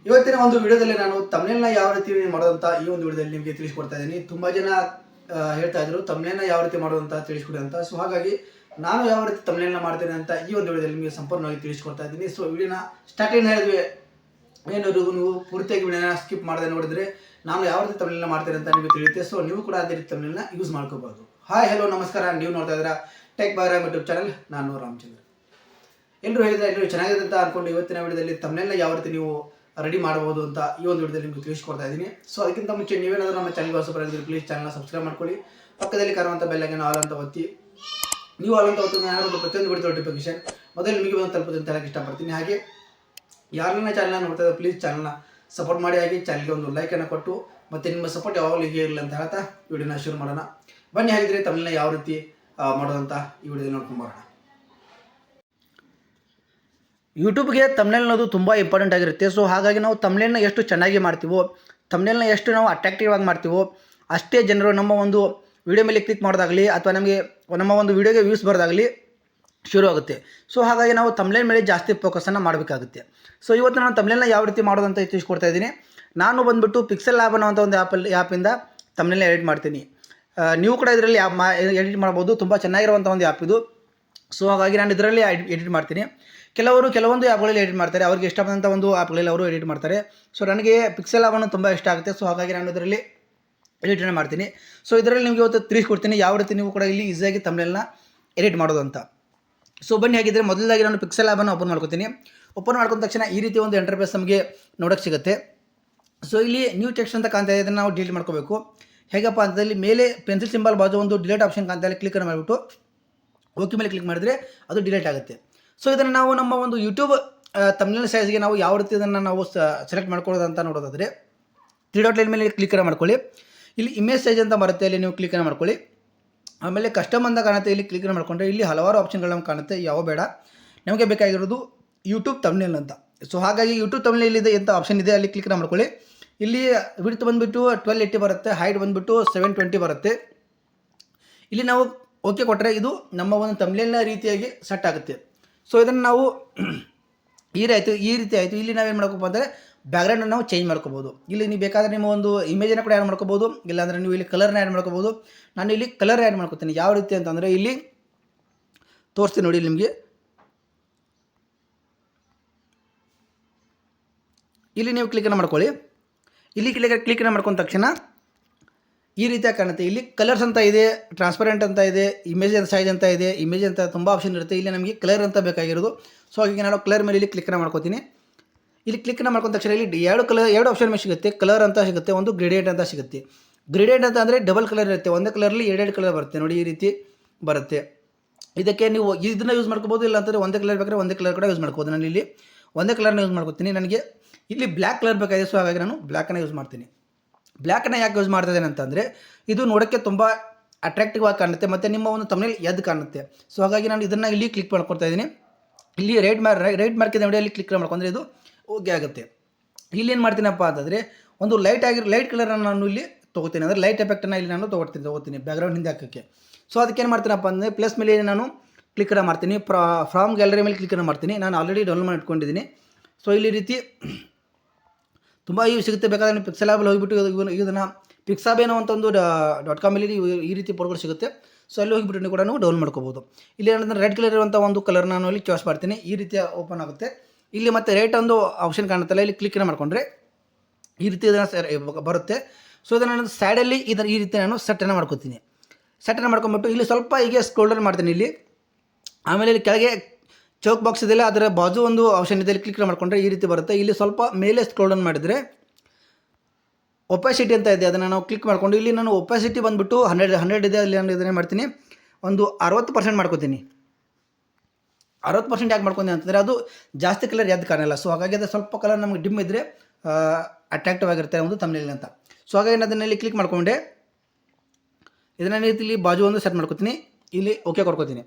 ಇವತ್ತಿನ ಒಂದು ವಿಡಿಯೋದಲ್ಲಿ ನಾನು ತಮ್ನೇಲ್ನ ಯಾವ ರೀತಿ ಮಾಡೋದಂತ ಈ ಒಂದು ವಿಡಿಯೋದಲ್ಲಿ ನಿಮಗೆ ತಿಳಿಸ್ಕೊಡ್ತಾ ಇದ್ದೀನಿ. ತುಂಬ ಜನ ಹೇಳ್ತಾ ಇದ್ರು ತಮ್ನೇಲ್ನ ಯಾವ ರೀತಿ ಮಾಡೋದಂತ ತಿಳಿಸ್ಕೊಡಿ ಅಂತ. ಸೊ ಹಾಗಾಗಿ ನಾನು ಯಾವ ರೀತಿ ತಮ್ನೇಲ್ನ ಮಾಡ್ತೇನೆ ಅಂತ ಈ ಒಂದು ವಿಡಿಯೋದಲ್ಲಿ ನಿಮಗೆ ಸಂಪೂರ್ಣವಾಗಿ ತಿಳಿಸ್ಕೊಡ್ತಾ ಇದ್ದೀನಿ. ಸೊ ವಿಡಿಯೋನ ಸ್ಟಾರ್ಟಿಂಗ್ ಹೇಳಿದ್ವಿ, ಏನಾದ್ರು ನೀವು ಪೂರ್ತಿಯಾಗಿ ವಿಡಿಯೋನ ಸ್ಕಿಪ್ ಮಾಡದೆ ನೋಡಿದ್ರೆ ನಾನು ಯಾವ ರೀತಿ ತಮ್ನೇಲ್ನ ಮಾಡ್ತೇನೆ ಅಂತ ನಿಮಗೆ ತಿಳಿಯುತ್ತೆ. ಸೊ ನೀವು ಕೂಡ ಅದೇ ರೀತಿ ತಮ್ನೇಲ್ನ ಯೂಸ್ ಮಾಡ್ಕೋಬಹುದು. ಹಾಯ್ ಹಲೋ ನಮಸ್ಕಾರ, ನೀವು ನೋಡ್ತಾ ಇದ್ದೀರಾ tech by Ram YouTube channel. ನಾನು ರಾಮಚಂದ್ರ. ಎಲ್ಲರೂ ಹೇಳಿದ್ರೆ ಎಲ್ಲರೂ ಚೆನ್ನಾಗಿದೆ ಅಂತ ಅನ್ಕೊಂಡು ಇವತ್ತಿನ ವಿಡಿಯೋದಲ್ಲಿ ತಮ್ನೇಲ್ನ ಯಾವ ರೀತಿ ನೀವು ರೆಡಿ ಮಾಡಬಹುದು ಅಂತ ಈ ಒಂದು ವಿಡಿಯೋದಲ್ಲಿ ನಿಮಗೆ ತಿಳಿಸ್ಕೊಡ್ತಾ ಇದ್ದೀನಿ. ಸೊ ಅದಕ್ಕಿಂತ ಮುಂಚೆ ನೀವೇನಾದರೂ ನಮ್ಮ ಚಾನಲ್ಗೆ ಹೊಸಬರಾಗಿದ್ದರೆ ಪ್ಲೀಸ್ ಚಾನಲ್ನ ಸಬ್ಸ್ಕ್ರೈಬ್ ಮಾಡ್ಕೊಳ್ಳಿ. ಪಕ್ಕದಲ್ಲಿ ಕಾಣುವಂಥ ಬೆಲ್ ಐಕಾನ್ ಆಲ್ ಅಂತ ಒತ್ತಿ. ನೀವು ಆಲ್ ಅಂತ ಒತ್ತಿದ್ರೆ ಯಾರು ಪ್ರತಿಯೊಂದು ವಿಡಿಯೋ ನೋಟಿಫಿಕೇಶನ್ ಮೊದಲು ನಿಮಗೆ ಬಂದು ತಲುಪುತ್ತೆ ಅಂತ ಹೇಳಕ್ಕೆ ಇಷ್ಟಪಡ್ತೀನಿ. ಹಾಗೆ ಯಾರನ್ನ ಚಾನಲ್ನ ನೋಡ್ತಾ ಇದ್ದಾರೆ ಪ್ಲೀಸ್ ಚಾನಲ್ನ ಸಪೋರ್ಟ್ ಮಾಡಿ. ಹಾಗೆ ಚಾನಲ್ಗೆ ಒಂದು ಲೈಕನ್ನು ಕೊಟ್ಟು ಮತ್ತು ನಿಮ್ಮ ಸಪೋರ್ಟ್ ಯಾವಾಗಲೂ ಹೀಗೆ ಇರಲಿ ಅಂತ ಹೇಳ್ತಾ ವಿಡಿಯೋನ ಶುರು ಮಾಡೋಣ. ಬನ್ನಿ, ಹಾಗಿದ್ರೆ ತಮಿಳ್ನ ಯಾವ ರೀತಿ ಮಾಡೋದಂತ ಈ ವಿಡಿಯೋದಲ್ಲಿ ನೋಡ್ಕೊಂಡು ಬರೋಣ. ಯೂಟ್ಯೂಬ್ಗೆ ತಮ್ನೇಲ್ ಅನ್ನೋದು ತುಂಬ ಇಂಪಾರ್ಟೆಂಟ್ ಆಗಿರುತ್ತೆ. ಸೊ ಹಾಗಾಗಿ ನಾವು ತಮ್ನೇಲ್ನ ಎಷ್ಟು ಚೆನ್ನಾಗಿ ಮಾಡ್ತೀವೋ, ತಮ್ನೇಲ್ನ ಎಷ್ಟು ನಾವು ಅಟ್ರಾಕ್ಟಿವ್ ಆಗಿ ಮಾಡ್ತೀವೋ, ಅಷ್ಟೇ ಜನರು ನಮ್ಮ ಒಂದು ವಿಡಿಯೋ ಮೇಲೆ ಕ್ಲಿಕ್ ಮಾಡೋದಾಗಲಿ ಅಥವಾ ನಮಗೆ ನಮ್ಮ ಒಂದು ವಿಡಿಯೋಗೆ ವ್ಯೂಸ್ ಬರೋದಾಗಲಿ ಶುರು ಆಗುತ್ತೆ. ಸೊ ಹಾಗಾಗಿ ನಾವು ತಮ್ನೇಲ್ ಮೇಲೆ ಜಾಸ್ತಿ ಫೋಕಸನ್ನು ಮಾಡಬೇಕಾಗುತ್ತೆ. ಸೊ ಇವತ್ತು ನಾನು ತಮ್ನೇಲ್ನ ಯಾವ ರೀತಿ ಮಾಡೋದಂತ ತಿಳಿಸ್ಕೊಡ್ತಾ ಇದ್ದೀನಿ. ನಾನು ಬಂದುಬಿಟ್ಟು ಪಿಕ್ಸೆಲ್ ಲ್ಯಾಬ್ ಅನ್ನೋ ಒಂದು ಆ್ಯಪಿಂದ ತಮ್ನೇಲ್ನ ಎಡಿಟ್ ಮಾಡ್ತೀನಿ. ನೀವು ಕೂಡ ಇದರಲ್ಲಿ ಎಡಿಟ್ ಮಾಡ್ಬೋದು. ತುಂಬ ಚೆನ್ನಾಗಿರುವಂಥ ಒಂದು ಆ್ಯಪ್ ಇದು. ಸೊ ಹಾಗಾಗಿ ನಾನು ಇದರಲ್ಲಿ ಎಡಿಟ್ ಮಾಡ್ತೀನಿ. ಕೆಲವೊಂದು ಆ್ಯಪ್ಗಳಲ್ಲಿ ಎಡಿಟ್ ಮಾಡ್ತಾರೆ, ಅವ್ರಿಗೆ ಇಷ್ಟ ಬಂದಂಥ ಒಂದು ಆ್ಯಪ್ಗಳಲ್ಲಿ ಅವರು ಎಡಿಟ್ ಮಾಡ್ತಾರೆ. ಸೊ ನನಗೆ ಪಿಕ್ಸೆಲ್ ಲ್ಯಾಬ್ ತುಂಬ ಇಷ್ಟ ಆಗುತ್ತೆ. ಸೊ ಹಾಗಾಗಿ ನಾನು ಇದರಲ್ಲಿ ಎಡಿಟನ್ನು ಮಾಡ್ತೀನಿ. ಸೊ ಇದರಲ್ಲಿ ನಿಮಗೆ ಇವತ್ತು ತಿಳಿಸ್ಕೊಡ್ತೀನಿ ಯಾವ ರೀತಿ ನೀವು ಕೂಡ ಇಲ್ಲಿ ಈಸಿಯಾಗಿ ತಮ್ನೇಲ್ನ ಎಡಿಟ್ ಮಾಡೋದು ಅಂತ. ಸೊ ಬನ್ನಿ, ಹಾಗಿದ್ದರೆ ಮೊದಲಾಗಿ ನಾನು ಪಿಕ್ಸೆಲ್ ಲ್ಯಾಬನ್ನು ಓಪನ್ ಮಾಡ್ಕೊತೀನಿ. ಓಪನ್ ಮಾಡ್ಕೊಂಡ ತಕ್ಷಣ ಈ ರೀತಿ ಒಂದು ಇಂಟರ್ಫೇಸ್ ನಮಗೆ ನೋಡೋಕ್ಕೆ ಸಿಗುತ್ತೆ. ಸೊ ಇಲ್ಲಿ ನ್ಯೂ ಟೆಕ್ಸ್ಟ್ ಅಂತ ಕಾಣ್ತಾ ಇದೆ, ಇದನ್ನು ನಾವು ಡಿಲೀಟ್ ಮಾಡ್ಕೋಬೇಕು. ಹೇಗಪ್ಪ ಅಂತಲ್ಲಿ ಮೇಲೆ ಪೆನ್ಸಿಲ್ ಸಿಂಬಲ್ ಬಾಜು ಒಂದು ಡಿಲೀಟ್ ಆಪ್ಷನ್ ಕಾಣ್ತಾ ಇದೆ, ಕ್ಲಿಕ್ ಮಾಡಿಬಿಟ್ಟು ಓಕೆ ಮೇಲೆ ಕ್ಲಿಕ್ ಮಾಡಿದರೆ ಅದು ಡಿಲೀಟ್ ಆಗುತ್ತೆ. ಸೊ ಇದನ್ನು ನಾವು ನಮ್ಮ ಒಂದು ಯೂಟ್ಯೂಬ್ ತಮ್ನೇಲ್ ಸೈಜ್ಗೆ ನಾವು ಯಾವ ರೀತಿ ಇದನ್ನು ನಾವು ಸೆಲೆಕ್ಟ್ ಮಾಡ್ಕೊಳ್ಳೋದು ಅಂತ ನೋಡೋದಾದರೆ 3 ಡಾಟ್ ಲೈನ್ ಮೇಲೆ ಕ್ಲಿಕ್ ಮಾಡ್ಕೊಳ್ಳಿ. ಇಲ್ಲಿ ಇಮೇಜ್ ಸೈಜ್ ಅಂತ ಬರುತ್ತೆ, ಇಲ್ಲಿ ನೀವು ಕ್ಲಿಕ್ ಮಾಡ್ಕೊಳ್ಳಿ. ಆಮೇಲೆ ಕಸ್ಟಮ್ ಅಂತ ಕಾಣುತ್ತೆ, ಇಲ್ಲಿ ಕ್ಲಿಕ್ ಮಾಡಿಕೊಂಡ್ರೆ ಇಲ್ಲಿ ಹಲವಾರು ಆಪ್ಷನ್ಗಳು ನಮ್ಗೆ ಕಾಣುತ್ತೆ. ಯಾವ ಬೇಡ, ನಮಗೆ ಬೇಕಾಗಿರೋದು ಯೂಟ್ಯೂಬ್ ತಮ್ನೇಲ್ ಅಂತ. ಸೊ ಹಾಗಾಗಿ ಯೂಟ್ಯೂಬ್ ತಮ್ನೇಲ್ ಇದೆ ಅಂತ ಆಪ್ಷನ್ ಇದೆ, ಅಲ್ಲಿ ಕ್ಲಿಕ್ ಮಾಡ್ಕೊಳ್ಳಿ. ಇಲ್ಲಿ ವಿಡ್ತ್ ಬಂದುಬಿಟ್ಟು 1280 ಬರುತ್ತೆ, ಹೈಟ್ ಬಂದುಬಿಟ್ಟು 720 ಬರುತ್ತೆ. ಇಲ್ಲಿ ನಾವು ಓಕೆ ಕೊಟ್ಟರೆ ಇದು ನಮ್ಮ ಒಂದು ತಮ್ನೇಲ್ನ ರೀತಿಯಾಗಿ ಸೆಟ್ ಆಗುತ್ತೆ. ಸೊ ಇದನ್ನು ನಾವು ಈ ರೀತಿ ಆಯಿತು. ಇಲ್ಲಿ ನಾವೇನು ಮಾಡ್ಕೋಬೋದು ಅಂದರೆ ಬ್ಯಾಕ್ಗ್ರೌಂಡನ್ನು ನಾವು ಚೇಂಜ್ ಮಾಡ್ಕೋಬೋದು. ಇಲ್ಲಿ ನೀವು ಬೇಕಾದರೆ ನಿಮ್ಮ ಒಂದು ಇಮೇಜನ್ನು ಕೂಡ ಆ್ಯಡ್ ಮಾಡ್ಕೋಬೋದು, ಇಲ್ಲಾಂದರೆ ನೀವು ಇಲ್ಲಿ ಕಲರ್ನ ಆ್ಯಡ್ ಮಾಡ್ಕೋಬೋದು. ನಾನು ಇಲ್ಲಿ ಕಲರ್ ಆ್ಯಡ್ ಮಾಡ್ಕೋತೀನಿ. ಯಾವ ರೀತಿ ಅಂತಂದರೆ ಇಲ್ಲಿ ತೋರಿಸ್ತೀನಿ ನೋಡಿ ನಿಮಗೆ. ಇಲ್ಲಿ ನೀವು ಕ್ಲಿಕ್ಕನ್ನು ಮಾಡ್ಕೊಳ್ಳಿ. ಇಲ್ಲಿ ಕ್ಲಿಕ್ಕನ್ನು ಮಾಡ್ಕೊಂಡ ತಕ್ಷಣ ಈ ರೀತಿಯಾಗಿ ಕಾಣುತ್ತೆ. ಇಲ್ಲಿ ಕಲರ್ಸ್ ಅಂತ ಇದೆ, ಟ್ರಾನ್ಸ್ಪರೆಂಟ್ ಅಂತ ಇದೆ, ಇಮೇಜ್ ಸೈಜ್ ಅಂತ ಇದೆ, ಇಮೇಜ್ ಅಂತ ತುಂಬ ಆಪ್ಷನ್ ಇರುತ್ತೆ. ಇಲ್ಲಿ ನಮಗೆ ಕಲರ್ ಅಂತ ಬೇಕಾಗಿರೋದು. ಸೊ ಹಾಗಾಗಿ ನಾನು ಕಲರ್ ಮೇಲೆ ಇಲ್ಲಿ ಕ್ಲಿಕ್ಕನ್ನು ಮಾಡ್ಕೋತೀನಿ. ಇಲ್ಲಿ ಕ್ಲಿಕ್ಕನ್ನು ಮಾಡ್ಕೊಂಡ ತಕ್ಷಣ ಇಲ್ಲಿ ಎರಡು ಆಪ್ಷನ್ ಮೇಲೆ ಸಿಗುತ್ತೆ. ಕಲರ್ ಅಂತ ಸಿಗುತ್ತೆ, ಒಂದು ಗ್ರೇಡಿಯಂಟ್ ಅಂತ ಸಿಗುತ್ತೆ. ಗ್ರೇಡಿಯಂಟ್ ಅಂತ ಅಂದರೆ ಡಬಲ್ ಕಲರ್ ಇರುತ್ತೆ, ಒಂದೇ ಕಲರಲ್ಲಿ ಎರಡು ಕಲರ್ ಬರುತ್ತೆ ನೋಡಿ, ಈ ರೀತಿ ಬರುತ್ತೆ. ಇದಕ್ಕೆ ನೀವು ಇದನ್ನು ಯೂಸ್ ಮಾಡ್ಕೋಬೋದು, ಇಲ್ಲ ಅಂತಂದರೆ ಒಂದೇ ಕಲರ್ ಬೇಕಾದ್ರೆ ಒಂದೇ ಕಲರ್ ಕೂಡ ಯೂಸ್ ಮಾಡ್ಕೋಬೋದು. ನಾನು ಇಲ್ಲಿ ಒಂದೇ ಕಲರ್ನ ಯೂಸ್ ಮಾಡ್ಕೋತೀನಿ. ನನಗೆ ಇಲ್ಲಿ ಬ್ಲ್ಯಾಕ್ ಕಲರ್ ಬೇಕಾಗಿದೆ, ಸೊ ಹಾಗಾಗಿ ನಾನು ಬ್ಲ್ಯಾಕನ್ನು ಯೂಸ್ ಮಾಡ್ತೀನಿ. ಬ್ಲ್ಯಾಕನ್ನು ಯಾಕೆ ಯೂಸ್ ಮಾಡ್ತಾ ಇದ್ದೇನೆ ಅಂತಂದರೆ ಇದು ನೋಡೋಕ್ಕೆ ತುಂಬ ಅಟ್ರಾಕ್ಟಿವ್ ಆಗಿ ಕಾಣುತ್ತೆ ಮತ್ತು ನಿಮ್ಮ ಒಂದು ತಮ್ನೇಲ್ ಎದ್ದು ಕಾಣುತ್ತೆ. ಸೊ ಹಾಗಾಗಿ ನಾನು ಇದನ್ನು ಇಲ್ಲಿ ಕ್ಲಿಕ್ ಮಾಡ್ಕೊಳ್ತಾ ಇದ್ದೀನಿ. ಇಲ್ಲಿ ರೈಟ್ ಮಾರ್ಕ್ ಇದೆ ನೋಡಿ, ಅಲ್ಲಿ ಕ್ಲಿಕ್ ಮಾಡ್ಕೊಂಡ್ರೆ ಇದು ಓಕೆ ಆಗುತ್ತೆ. ಇಲ್ಲಿ ಏನು ಮಾಡ್ತೀನಪ್ಪ ಅಂತಂದರೆ ಒಂದು ಲೈಟ್ ಕಲರನ್ನು ನಾನು ಇಲ್ಲಿ ತೊಗೋತೀನಿ, ಅಂದರೆ ಲೈಟ್ ಎಫೆಕ್ಟನ್ನು ಇಲ್ಲಿ ನಾನು ತೊಗೋತೀನಿ ಬ್ಯಾಕ್ಗ್ರೌಂಡ್ ಹಿಂದೆ ಹಾಕೋಕ್ಕೆ. ಸೊ ಅದಕ್ಕೆ ಏನು ಮಾಡ್ತೀನಪ್ಪ ಅಂದರೆ ಪ್ಲಸ್ ಮೇಲೆ ನಾನು ಕ್ಲಿಕ್ ಮಾಡ್ತೀನಿ, ಫ್ರಾಮ್ ಗ್ಯಾಲರಿ ಮೇಲೆ ಕ್ಲಿಕ್ ಮಾಡ್ತೀನಿ. ನಾನು ಆಲ್ರೆಡಿ ಡೌನ್ಲೋಡ್ ಮಾಡಿ ಇಟ್ಕೊಂಡಿದ್ದೀನಿ. ಸೊ ಇಲ್ಲಿ ರೀತಿ ತುಂಬ ಇವು ಸಿಗುತ್ತೆ. ಬೇಕಾದ್ರೆ ನೀವು ಪಿಕ್ಸೆಲ್ ಲ್ಯಾಬಲ್ಲಿ ಹೋಗಿಬಿಟ್ಟು ಇದನ್ನು ಪಿಕ್ಸಾಬ್ ಏನೋ ಅಂತ ಒಂದು .com ಅಲ್ಲಿ ಈ ರೀತಿ ಫೋಟೋಗಳು ಸಿಗುತ್ತೆ. ಸೊ ಅಲ್ಲಿ ಹೋಗಿಬಿಟ್ಟು ನೀವು ಕೂಡ ಡೌನ್ ಮಾಡ್ಕೋಬೋದು. ಇಲ್ಲಿ ಏನಂದರೆ ರೆಡ್ ಕಲರ್ ಇರುವಂಥ ಒಂದು ಕಲರ್ ನಾನು ಇಲ್ಲಿ ಚಾಯ್ಸ್ ಮಾಡ್ತೀನಿ. ಈ ರೀತಿಯ ಓಪನ್ ಆಗುತ್ತೆ. ಇಲ್ಲಿ ಮತ್ತೆ ರೇಟ್ ಒಂದು ಆಪ್ಷನ್ ಕಾಣುತ್ತಲ್ಲ, ಇಲ್ಲಿ ಕ್ಲಿಕ್ ಮಾಡಿಕೊಂಡ್ರೆ ಈ ರೀತಿ ಇದನ್ನು ಬರುತ್ತೆ. ಸೊ ಇದನ್ನು ಸೈಡಲ್ಲಿ ಈ ರೀತಿ ನಾನು ಸೆಟ್ಟನ್ನು ಮಾಡ್ಕೊತೀನಿ. ಸೆಟ್ಟನ್ನು ಮಾಡ್ಕೊಂಬಿಟ್ಟು ಇಲ್ಲಿ ಸ್ವಲ್ಪ ಹೀಗೆ ಸ್ಕ್ರೋಲ್ ಡೌನ್ ಮಾಡ್ತೀನಿ. ಇಲ್ಲಿ ಆಮೇಲೆ ಇಲ್ಲಿ ಕೆಳಗೆ ಚೌಕ್ ಬಾಕ್ಸ್ ಇದೆಯಲ್ಲ, ಅದರ ಬಾಜು ಒಂದು ಆಪ್ಷನ್ ಇದೆ, ಇಲ್ಲಿ ಕ್ಲಿಕ್ ಮಾಡಿಕೊಂಡ್ರೆ ಈ ರೀತಿ ಬರುತ್ತೆ. ಇಲ್ಲಿ ಸ್ವಲ್ಪ ಮೇಲೆ ಸ್ಕ್ರೋಲ್ ಡೌನ್ ಮಾಡಿದರೆ ಒಪಾಸಿಟಿ ಅಂತ ಇದೆ, ಅದನ್ನು ನಾವು ಕ್ಲಿಕ್ ಮಾಡಿಕೊಂಡು ಇಲ್ಲಿ ನಾನು ಒಪಾಸಿಟಿ ಬಂದುಬಿಟ್ಟು 100 ಇದೆ. ಅಲ್ಲಿ ನಾನು ಇದನ್ನೇ ಮಾಡ್ತೀನಿ, ಒಂದು 60% ಮಾಡ್ಕೋತೀನಿ. 60% ಯಾಕೆ ಮಾಡ್ಕೊಂಡೆ ಅಂತಂದರೆ ಅದು ಜಾಸ್ತಿ ಕಲರ್ ಎದ್ದು ಕಾಣಲ್ಲ. ಸೊ ಹಾಗಾಗಿ ಅದು ಸ್ವಲ್ಪ ಕಲರ್ ನಮಗೆ ಡಿಮ್ ಇದ್ದರೆ ಅಟ್ರಾಕ್ಟಿವ್ ಆಗಿರುತ್ತೆ ಒಂದು ತಮ್ನೇಲ್ ಅಂತ. ಸೊ ಹಾಗಾಗಿ ನಾನು ಅದನ್ನಲ್ಲಿ ಕ್ಲಿಕ್ ಮಾಡಿಕೊಂಡೆ ಇದನ್ನು ಇಲ್ಲಿ ಬಾಜು ಒಂದು ಸೆಟ್ ಮಾಡ್ಕೋತೀನಿ. ಇಲ್ಲಿ ಓಕೆ ಕೊಡ್ಕೋತೀನಿ.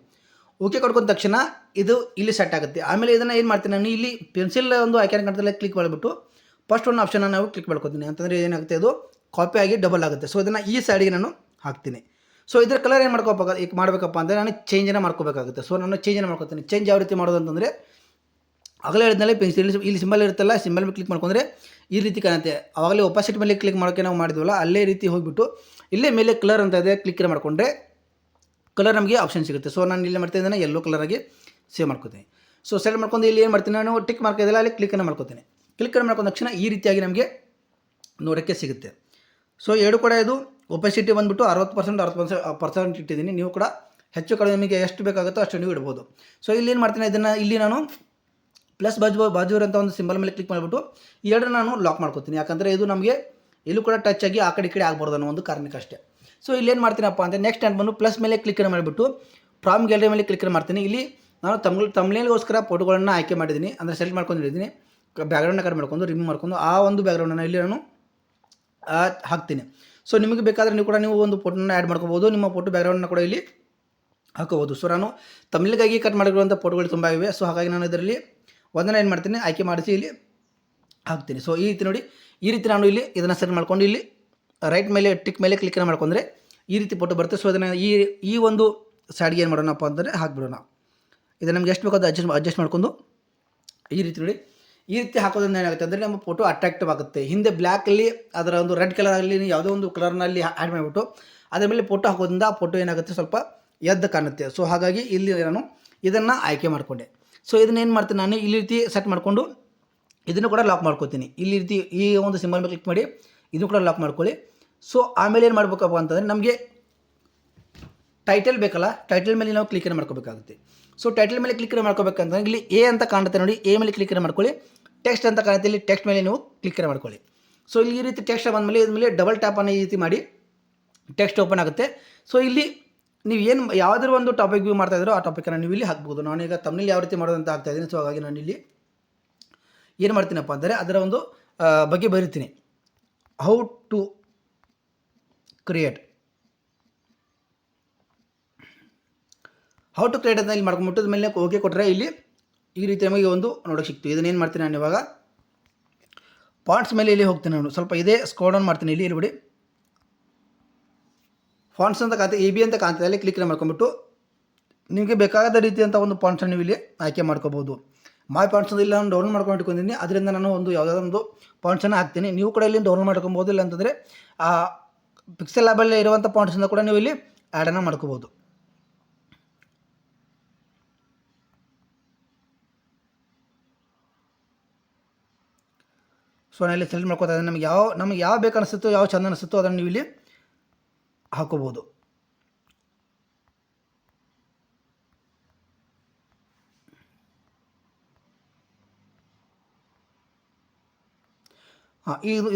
ಓಕೆ ಕೊಡ್ಕೊಂಡ ತಕ್ಷಣ ಇದು ಇಲ್ಲಿ ಸೆಟ್ ಆಗುತ್ತೆ. ಆಮೇಲೆ ಇದನ್ನು ಏನು ಮಾಡ್ತೀನಿ, ನಾನು ಇಲ್ಲಿ ಪೆನ್ಸಿಲ್ ಒಂದು ಐಕಾನ್ ಕಾಣ್ತಲ್ಲ, ಕ್ಲಿಕ್ ಮಾಡಿಬಿಟ್ಟು ಫಸ್ಟ್ ಒಂದು ಆಪ್ಷನ್ನ ನಾವು ಕ್ಲಿಕ್ ಮಾಡ್ಕೊತೀನಿ. ಅಂತಂದರೆ ಏನಾಗುತ್ತೆ, ಅದು ಕಾಪಿ ಆಗಿ ಡಬಲ್ ಆಗುತ್ತೆ. ಸೊ ಇದನ್ನು ಈ ಸೈಡಿಗೆ ನಾನು ಹಾಕ್ತೀನಿ. ಸೊ ಇದರ ಕಲರ್ ಏನು ಮಾಡಬೇಕಪ್ಪ ಅಂದರೆ ನಾನು ಚೇಂಜನ್ನು ಮಾಡ್ಕೋಬೇಕಾಗುತ್ತೆ. ಸೊ ನಾನು ಚೇಂಜನ್ನು ಮಾಡ್ಕೊತೀನಿ. ಚೇಂಜ್ ಯಾವ ರೀತಿ ಮಾಡೋದು ಅಂತಂದರೆ ಆಗಲೇ ಹೇಳಿದ್ಮೇಲೆ ಪೆನ್ಸಿಲ್ ಇಲ್ಲಿ ಸಿಂಬಲ್ ಇರುತ್ತಲ್ಲ, ಸಿಂಬಲ್ ಮೇಲೆ ಕ್ಲಿಕ್ ಮಾಡ್ಕೊಂಡ್ರೆ ಈ ರೀತಿ ಕಾಣುತ್ತೆ. ಆವಾಗಲೇ ಒಪಾಸಿಟಿ ಮೇಲೆ ಕ್ಲಿಕ್ ಮಾಡೋಕ್ಕೆ ನಾವು ಮಾಡಿದ್ವಲ್ಲ, ಅಲ್ಲೇ ರೀತಿ ಹೋಗಿಬಿಟ್ಟು ಇಲ್ಲೇ ಮೇಲೆ ಕಲರ್ ಅಂತ ಇದೆ, ಕ್ಲಿಕ್ ಮಾಡಿಕೊಂಡ್ರೆ ಕಲರ್ ನಮಗೆ ಆಪ್ಷನ್ ಸಿಗುತ್ತೆ. ಸೊ ನಾನು ಇಲ್ಲಿ ಮಾಡ್ತಾ ಇದ್ದೇನೆ ಯೆಲ್ಲೋ ಕಲರಾಗಿ ಸೇವ್ ಮಾಡ್ಕೋತೀನಿ. ಸೊ ಸೆಲೆಕ್ಟ್ ಮಾಡ್ಕೊಂಡು ಇಲ್ಲಿ ಏನು ಮಾಡ್ತೀನಿ, ನಾನು ಟಿಕ್ ಮಾರ್ಕ್ ಇದೆಲ್ಲ ಅಲ್ಲಿ ಕ್ಲಿಕ್ಕನ್ನು ಮಾಡ್ಕೋತೀನಿ. ಕ್ಲಿಕ್ಕನ್ನು ಮಾಡ್ಕೊಂಡ ತಕ್ಷಣ ಈ ರೀತಿಯಾಗಿ ನಮಗೆ ನೋಡೋಕ್ಕೆ ಸಿಗುತ್ತೆ. ಸೊ ಎರಡು ಕೂಡ ಇದು ಒಪಾಸಿಟಿ ಬಂದುಬಿಟ್ಟು 60% ಇಟ್ಟಿದ್ದೀನಿ. ನೀವು ಕೂಡ ಹೆಚ್ಚು ಕಡಿಮೆ ನಿಮಗೆ ಎಷ್ಟು ಬೇಕಾಗುತ್ತೋ ಅಷ್ಟು ನೀವು ಇಡ್ಬೋದು. ಸೊ ಇಲ್ಲಿ ಏನು ಮಾಡ್ತೀನಿ, ಇದನ್ನು ಇಲ್ಲಿ ನಾನು ಪ್ಲಸ್ ಬಾಜು ಇರೋಂಥ ಒಂದು ಸಿಂಬಲ್ ಮೇಲೆ ಕ್ಲಿಕ್ ಮಾಡಿಬಿಟ್ಟು ಈ ಎರಡನ್ನ ನಾನು ಲಾಕ್ ಮಾಡ್ಕೋತೀನಿ. ಯಾಕಂದರೆ ಇದು ನಮಗೆ ಎಲ್ಲೂ ಕೂಡ ಟಚ್ ಆಗಿ ಆ ಕಡೆ ಈ ಕಡೆ ಆಗ್ಬಾರ್ದು ಅನ್ನೋ ಒಂದು ಕಾರಣಕ್ಕೆ ಅಷ್ಟೇ. ಸೊ ಇಲ್ಲಿ ಏನು ಮಾಡ್ತೀನಪ್ಪ ಅಂದರೆ ನೆಕ್ಸ್ಟ್ ಟೈಮ್ ಬಂದು ಪ್ಲಸ್ ಮೇಲೆ ಕ್ಲಿಕ್ಕನ್ನು ಮಾಡಿಬಿಟ್ಟು ಫ್ರಾಮ್ ಗ್ಯಾಲರಿ ಮೇಲೆ ಕ್ಲಿಕ್ ಮಾಡ್ತೀನಿ. ಇಲ್ಲಿ ನಾನು ತಮ್ನೇಲ್ಗೋಸ್ಕರ ಫೋಟೋಗಳನ್ನು ಆಯ್ಕೆ ಮಾಡಿದ್ದೀನಿ, ಅಂದರೆ ಸೆಲೆಕ್ಟ್ ಮಾಡ್ಕೊಂಡಿದ್ದೀನಿ. ಬ್ಯಾಕ್ಗ್ರೌಂಡ್ನ ಕಟ್ ಮಾಡ್ಕೊಂಡು ರಿಮೂವ್ ಮಾಡ್ಕೊಂಡು ಆ ಒಂದು ಬ್ಯಾಕ್ಗ್ರೌಂಡನ್ನು ಇಲ್ಲಿ ನಾನು ಹಾಕ್ತೀನಿ. ಸೊ ನಿಮಗೆ ಬೇಕಾದರೆ ನೀವು ಒಂದು ಫೋಟೋನ ಆ್ಯಡ್ ಮಾಡ್ಕೋಬೋದು, ನಿಮ್ಮ ಫೋಟೋ ಬ್ಯಾಕ್ಗ್ರೌಂಡನ್ನ ಕೂಡ ಇಲ್ಲಿ ಹಾಕೋಬೋದು. ಸೊ ನಾನು ತಮಿಳಿಗಾಗಿ ಕಟ್ ಮಾಡಿರುವಂಥ ಫೋಟೋಗಳು ತುಂಬ ಇವೆ. ಸೊ ಹಾಗಾಗಿ ನಾನು ಇದರಲ್ಲಿ ಒಂದನ್ನು ಏನು ಮಾಡ್ತೀನಿ, ಆಯ್ಕೆ ಮಾಡಿಸಿ ಇಲ್ಲಿ ಹಾಕ್ತೀನಿ. ಸೊ ಈ ರೀತಿ ನೋಡಿ, ಈ ರೀತಿ ನಾನು ಇಲ್ಲಿ ಇದನ್ನು ಸೆಟ್ ಮಾಡ್ಕೊಂಡು ಇಲ್ಲಿ ರೈಟ್ ಮೇಲೆ ಟಿಕ್ ಮೇಲೆ ಕ್ಲಿಕ್ಕನ್ನು ಮಾಡ್ಕೊಂಡ್ರೆ ಈ ರೀತಿ ಫೋಟೋ ಬರುತ್ತೆ. ಸೊ ಇದನ್ನು ಈ ಒಂದು ಸೈಡ್ಗೆ ಏನು ಮಾಡೋಣಪ್ಪ ಅಂದರೆ ಹಾಕ್ಬಿಡೋಣ. ಇದು ನಮ್ಗೆ ಎಷ್ಟು ಬೇಕಾದ ಅಡ್ಜಸ್ಟ್ ಮಾಡ್ಕೊಂಡು ಈ ರೀತಿ ನೋಡಿ, ಈ ರೀತಿ ಹಾಕೋದ್ರಿಂದ ಏನಾಗುತ್ತೆ ಅಂದರೆ ನಮ್ಮ ಫೋಟೋ ಅಟ್ರಾಕ್ಟಿವ್ ಆಗುತ್ತೆ. ಹಿಂದೆ ಬ್ಲ್ಯಾಕಲ್ಲಿ ಅದರ ಒಂದು ರೆಡ್ ಕಲರಲ್ಲಿ ಯಾವುದೋ ಒಂದು ಕಲರ್ನಲ್ಲಿ ಆ್ಯಡ್ ಮಾಡಿಬಿಟ್ಟು ಅದರ ಮೇಲೆ ಫೋಟೋ ಹಾಕೋದ್ರಿಂದ ಆ ಫೋಟೋ ಏನಾಗುತ್ತೆ, ಸ್ವಲ್ಪ ಎದ್ದು ಕಾಣುತ್ತೆ. ಸೊ ಹಾಗಾಗಿ ಇಲ್ಲಿ ನಾನು ಇದನ್ನು ಆಯ್ಕೆ ಮಾಡಿಕೊಂಡೆ. ಸೊ ಇದನ್ನ ಏನು ಮಾಡ್ತೀನಿ, ನಾನು ಈ ರೀತಿ ಸೆಟ್ ಮಾಡಿಕೊಂಡು ಇದನ್ನು ಕೂಡ ಲಾಕ್ ಮಾಡ್ಕೋತೀನಿ. ಇಲ್ಲಿ ರೀತಿ ಈ ಒಂದು ಸಿಂಬಲ್ ಮೇಲೆ ಕ್ಲಿಕ್ ಮಾಡಿ ಇದನ್ನು ಕೂಡ ಲಾಕ್ ಮಾಡ್ಕೊಳ್ಳಿ. ಸೊ ಆಮೇಲೆ ಏನು ಮಾಡಬೇಕಪ್ಪ ಅಂತಂದರೆ ನಮಗೆ ಟೈಟಲ್ ಬೇಕಲ್ಲ, ಟೈಟಲ್ ಮೇಲೆ ನಾವು ಕ್ಲಿಕ್ಕನ್ನು ಮಾಡ್ಕೋಬೇಕಾಗುತ್ತೆ. ಸೊ ಟೈಟಲ್ ಮೇಲೆ ಕ್ಲಿಕ್ಕನ್ನು ಮಾಡ್ಕೋಬೇಕಂತಂದ್ರೆ ಇಲ್ಲಿ ಎ ಅಂತ ಕಾಣುತ್ತೆ ನೋಡಿ, ಎ ಮೇಲೆ ಕ್ಲಿಕ್ಕನ್ನು ಮಾಡ್ಕೊಳ್ಳಿ. ಟೆಕ್ಸ್ಟ್ ಅಂತ ಕಾಣುತ್ತೆ, ಇಲ್ಲಿ ಟೆಕ್ಸ್ಟ್ ಮೇಲೆ ನೀವು ಕ್ಲಿಕ್ಕನ್ನು ಮಾಡ್ಕೊಳ್ಳಿ. ಸೊ ಇಲ್ಲಿ ಈ ರೀತಿ ಟೆಕ್ಸ್ಟ್ ಬಂದಮೇಲೆ ಇದ್ಮೇಲೆ ಡಬಲ್ ಟ್ಯಾಪನ್ನು ಈ ರೀತಿ ಮಾಡಿ ಟೆಕ್ಸ್ಟ್ ಓಪನ್ ಆಗುತ್ತೆ. ಸೊ ಇಲ್ಲಿ ನೀವು ಏನು ಯಾವುದಾದ್ರು ಒಂದು ಟಾಪಿಕ್ ವ್ಯೂ ಮಾಡ್ತಾ ಇದ್ರೋ ಆ ಟಾಪಿಕನ್ನು ನೀವು ಇಲ್ಲಿ ಹಾಕ್ಬೋದು. ನಾನೀಗ ತಮ್ಮಲ್ಲಿ ಯಾವ ರೀತಿ ಮಾಡೋದಂತ ಆಗ್ತಾಯಿದ್ದೀನಿ. ಸೊ ಹಾಗಾಗಿ ನಾನು ಇಲ್ಲಿ ಏನು ಮಾಡ್ತೀನಪ್ಪ ಅಂದರೆ ಅದರ ಒಂದು ಬಗ್ಗೆ ಬರೀತೀನಿ, ಹೌ ಟು ಕ್ರಿಯೇಟ್ ಅಂತ ಇಲ್ಲಿ ಮಾಡ್ಕೊಂಬಿಟ್ಟು ಮೇಲೆ ಓಕೆ ಕೊಟ್ಟರೆ ಇಲ್ಲಿ ಈ ರೀತಿ ನಮಗೆ ಒಂದು ನೋಡೋಕೆ ಸಿಕ್ತು. ಇದನ್ನೇನು ಮಾಡ್ತೀನಿ ನಾನು ಇವಾಗ ಫಾಂಟ್ಸ್ ಮೇಲೆ ಇಲ್ಲಿ ಹೋಗ್ತೀನಿ. ನಾನು ಸ್ವಲ್ಪ ಇದೇ ಸ್ಕ್ರೋಲ್ ಡೌನ್ ಮಾಡ್ತೀನಿ. ಇಲ್ಲಿ ಬಿಡಿ, ಫಾಂಟ್ಸ್ ಅಂತ ಕಾಣ್ತದೆ, ಎ ಬಿ ಅಂತ ಕಾಣ್ತದೆ, ಅಲ್ಲಿ ಕ್ಲಿಕ್ ಮಾಡ್ಕೊಂಬಿಟ್ಟು ನಿಮಗೆ ಬೇಕಾದ ರೀತಿಯಂಥ ಒಂದು ಫಾಂಟ್ಸನ್ನು ನೀವು ಇಲ್ಲಿ ಆಯ್ಕೆ ಮಾಡ್ಕೋಬೋದು. ಮೈ ಫಾಂಟ್ಸ್ ಅಂತ ಇಲ್ಲಿ ನಾನು ಡೌನ್ಲೋಡ್ ಮಾಡ್ಕೊಂಡು ಇಟ್ಕೊಂಡಿದ್ದೀನಿ. ಅದರಿಂದ ನಾನು ಯಾವುದಾದ್ರು ಒಂದು ಫಾಂಟ್ಸನ್ನು ಹಾಕ್ತೀನಿ. ನೀವು ಕೂಡ ಇಲ್ಲಿ ಡೌನ್ಲೋಡ್ ಮಾಡ್ಕೊಬೋದು. ಇಲ್ಲ ಅಂತಂದರೆ ಆ ಪಿಕ್ಸೆಲ್ ಲ್ಯಾಬಲ್ಲಿ ಇರುವಂಥ ಫಾಂಟ್ಸನ್ನು ಕೂಡ ನೀವು ಇಲ್ಲಿ ಆ್ಯಡನ್ನು ಮಾಡ್ಕೋಬೋದು. ಸೊ ನಾನು ಇಲ್ಲಿ ಸೆಲೆಕ್ಟ್ ಮಾಡ್ಕೋತಾ ಇದ್ದೀನಿ. ನಮಗೆ ಯಾವ ಬೇಕು ಅನಿಸುತ್ತೋ, ಯಾವ ಚೆಂದ ಅನಿಸುತ್ತೋ ಅದನ್ನು ನೀವು ಇಲ್ಲಿ ಹಾಕೋಬೋದು.